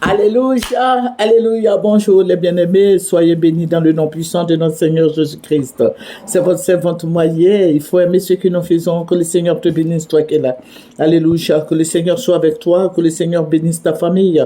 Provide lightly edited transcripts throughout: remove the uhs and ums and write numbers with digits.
Alléluia, alléluia, bonjour les bien-aimés, soyez bénis dans le nom puissant de notre Seigneur Jésus-Christ. C'est votre servante Moyer, il faut aimer ce que nous faisons, que le Seigneur te bénisse, toi qui es là. Alléluia, que le Seigneur soit avec toi, que le Seigneur bénisse ta famille,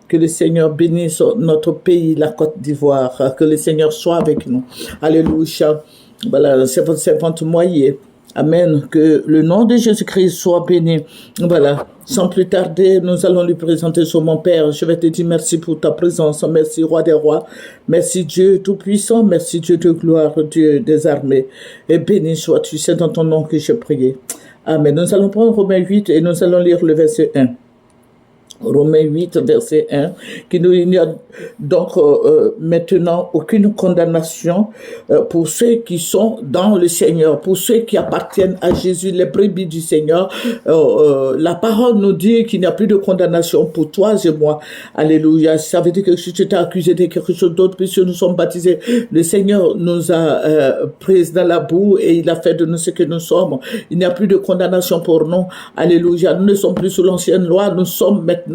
que le Seigneur bénisse notre pays, la Côte d'Ivoire, que le Seigneur soit avec nous. Alléluia, voilà, c'est votre servante Moyer. Amen. Que le nom de Jésus-Christ soit béni. Voilà. Sans plus tarder, nous allons lui présenter sur mon Père. Je vais te dire merci pour ta présence. Merci, Roi des rois. Merci, Dieu Tout-Puissant. Merci, Dieu de gloire, Dieu des armées. Et béni sois-tu. C'est dans ton nom que j'ai prié. Amen. Nous allons prendre Romains 8 et nous allons lire le verset 1. Romains 8, verset 1, il n'y a donc maintenant aucune condamnation pour ceux qui sont dans le Seigneur, pour ceux qui appartiennent à Jésus, les brebis du Seigneur. La parole nous dit qu'il n'y a plus de condamnation pour toi et moi. Alléluia. Ça veut dire que si tu t'es accusé de quelque chose d'autre, puisque nous sommes baptisés, le Seigneur nous a pris dans la boue et il a fait de nous ce que nous sommes. Il n'y a plus de condamnation pour nous. Alléluia. Nous ne sommes plus sous l'ancienne loi, nous sommes maintenant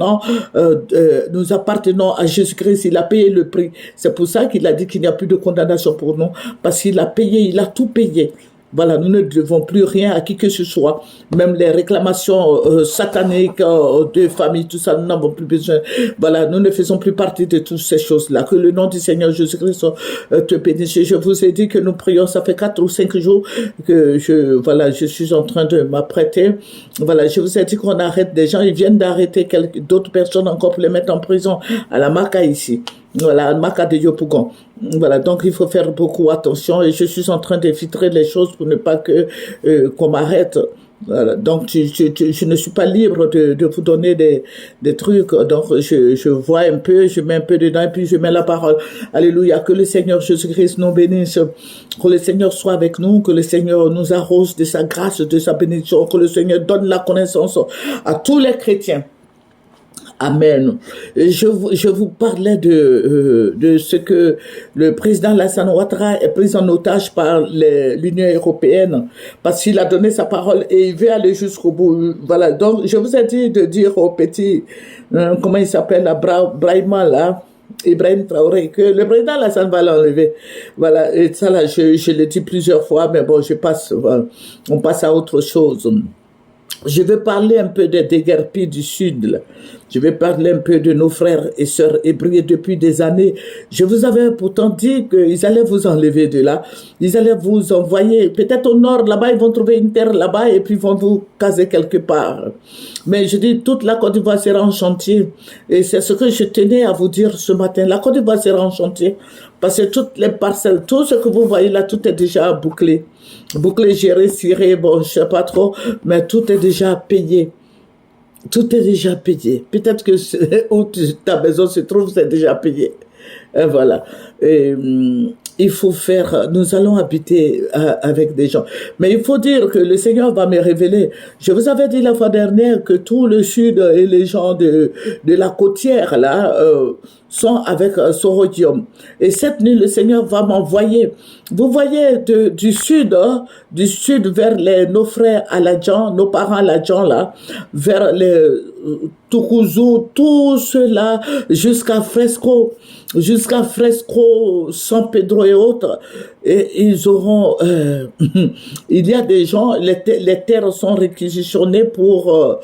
nous appartenons à Jésus-Christ, il a payé le prix. C'est pour ça qu'il a dit qu'il n'y a plus de condamnation pour nous, parce qu'il a payé, il a tout payé. Voilà, nous ne devons plus rien à qui que ce soit. Même les réclamations sataniques de famille, tout ça, nous n'avons plus besoin. Voilà, nous ne faisons plus partie de toutes ces choses-là. Que le nom du Seigneur Jésus-Christ te bénisse. Je vous ai dit que nous prions, ça fait 4 ou 5 jours que je suis en train de m'apprêter. Voilà, je vous ai dit qu'on arrête des gens. Ils viennent d'arrêter d'autres personnes encore pour les mettre en prison à la Maca ici. Voilà, à Maca de Yopougon. Voilà, donc il faut faire beaucoup attention et je suis en train de filtrer les choses pour ne pas qu'on m'arrête. Voilà, donc je ne suis pas libre de vous donner des trucs, donc je vois un peu, je mets un peu dedans et puis je mets la parole. Alléluia, que le Seigneur Jésus-Christ nous bénisse, que le Seigneur soit avec nous, que le Seigneur nous arrose de sa grâce, de sa bénédiction, que le Seigneur donne la connaissance à tous les chrétiens. Amen. Je vous parlais de ce que le président Alassane Ouattara est pris en otage par l'Union européenne parce qu'il a donné sa parole et il veut aller jusqu'au bout. Voilà. Donc, je vous ai dit de dire au petit, comment il s'appelle, Brahima, là, Ibrahim Traoré, que le président Alassane va l'enlever. Voilà. Et ça, là, je l'ai dit plusieurs fois, mais bon, voilà. On passe à autre chose. Je vais parler un peu des déguerpis du Sud. Là. Je vais parler un peu de nos frères et sœurs hébreux depuis des années. Je vous avais pourtant dit qu'ils allaient vous enlever de là. Ils allaient vous envoyer, peut-être au nord, là-bas, ils vont trouver une terre là-bas et puis ils vont vous caser quelque part. Mais je dis, toute la Côte d'Ivoire sera en chantier. Et c'est ce que je tenais à vous dire ce matin. La Côte d'Ivoire sera en chantier. Parce que toutes les parcelles, tout ce que vous voyez là, tout est déjà bouclé. Bouclé, géré, ciré, bon, je sais pas trop, mais tout est déjà payé. Tout est déjà payé. Peut-être que où ta maison se trouve, c'est déjà payé. Et voilà. Et, il faut faire, nous allons habiter avec des gens. Mais il faut dire que le Seigneur va me révéler. Je vous avais dit la fois dernière que tout le sud et les gens de la côtière, là, sont avec Sorodium. Et cette nuit, le Seigneur va m'envoyer. Vous voyez, du sud vers nos frères Aladjan, nos parents Aladjan, là, vers les Toukouzou, tout cela, jusqu'à Fresco, San Pedro et autres, et ils auront, il y a des gens, les terres sont réquisitionnées pour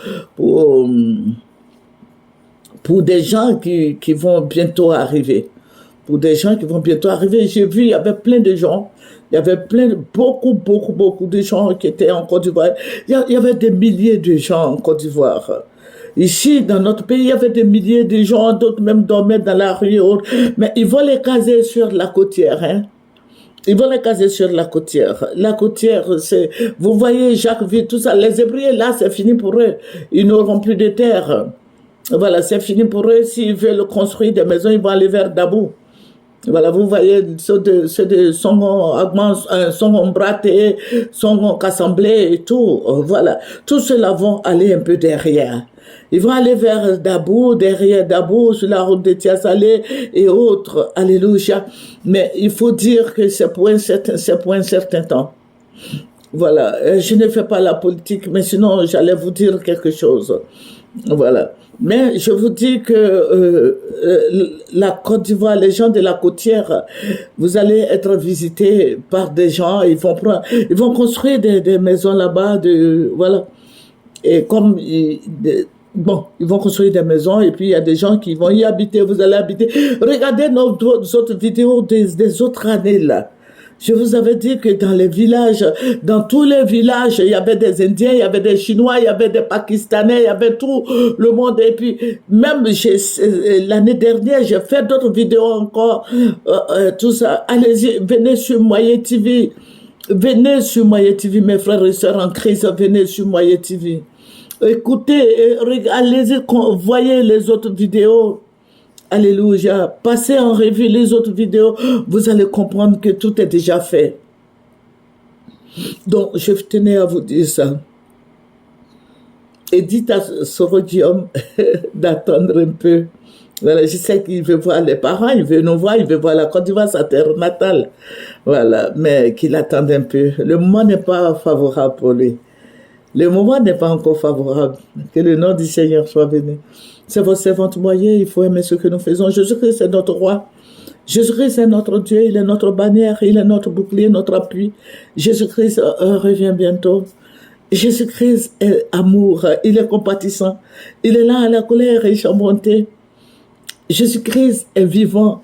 des gens qui vont bientôt arriver. Pour des gens qui vont bientôt arriver. J'ai vu, il y avait plein de gens. Il y avait beaucoup de gens qui étaient en Côte d'Ivoire. Il y avait des milliers de gens en Côte d'Ivoire. Ici, dans notre pays, il y avait des milliers de gens, d'autres même dormaient dans la rue. Mais ils vont les caser sur la côtière, hein. Ils vont les caser sur la côtière. La côtière, c'est, vous voyez, Jacquesville, tout ça, les Hébreux, là, c'est fini pour eux. Ils n'auront plus de terre. Voilà, c'est fini pour eux. S'ils veulent construire des maisons, ils vont aller vers Dabou. Voilà, vous voyez, ceux de Songon Braté, Songon Cassemblé et tout. Voilà, tous ceux-là vont aller un peu derrière. Ils vont aller vers Dabou, derrière Dabou, sur la route de Tiasalé et autres. Alléluia. Mais il faut dire que c'est pour un certain temps. Voilà, je ne fais pas la politique, mais sinon j'allais vous dire quelque chose. Voilà. Mais je vous dis que la Côte d'Ivoire, les gens de la côtière, vous allez être visités par des gens, ils vont construire des maisons là-bas, voilà. Et comme, bon, ils vont construire des maisons et puis il y a des gens qui vont y habiter, vous allez habiter. Regardez nos autres vidéos des autres années là. Je vous avais dit que dans les villages, dans tous les villages, il y avait des Indiens, il y avait des Chinois, il y avait des Pakistanais, il y avait tout le monde. Et puis, même l'année dernière, j'ai fait d'autres vidéos encore, tout ça. Allez-y, venez sur Moyen TV. Venez sur Moyen TV, mes frères et sœurs en crise, venez sur Moyen TV. Écoutez, allez-y, voyez les autres vidéos. Alléluia. Passez en revue les autres vidéos. Vous allez comprendre que tout est déjà fait. Donc, je tenais à vous dire ça. Et dites à Sorodium d'attendre un peu. Voilà, je sais qu'il veut voir les parents, il veut nous voir, il veut voir la Côte d'Ivoire, sa terre natale. Voilà, mais qu'il attende un peu. Le moment n'est pas favorable pour lui. Le moment n'est pas encore favorable. Que le nom du Seigneur soit béni. C'est votre servante moyen, il faut aimer ce que nous faisons. Jésus-Christ est notre roi. Jésus-Christ est notre Dieu, il est notre bannière, il est notre bouclier, notre appui. Jésus-Christ revient bientôt. Jésus-Christ est amour, il est compatissant. Il est là à la colère et chambranté. Jésus-Christ est vivant,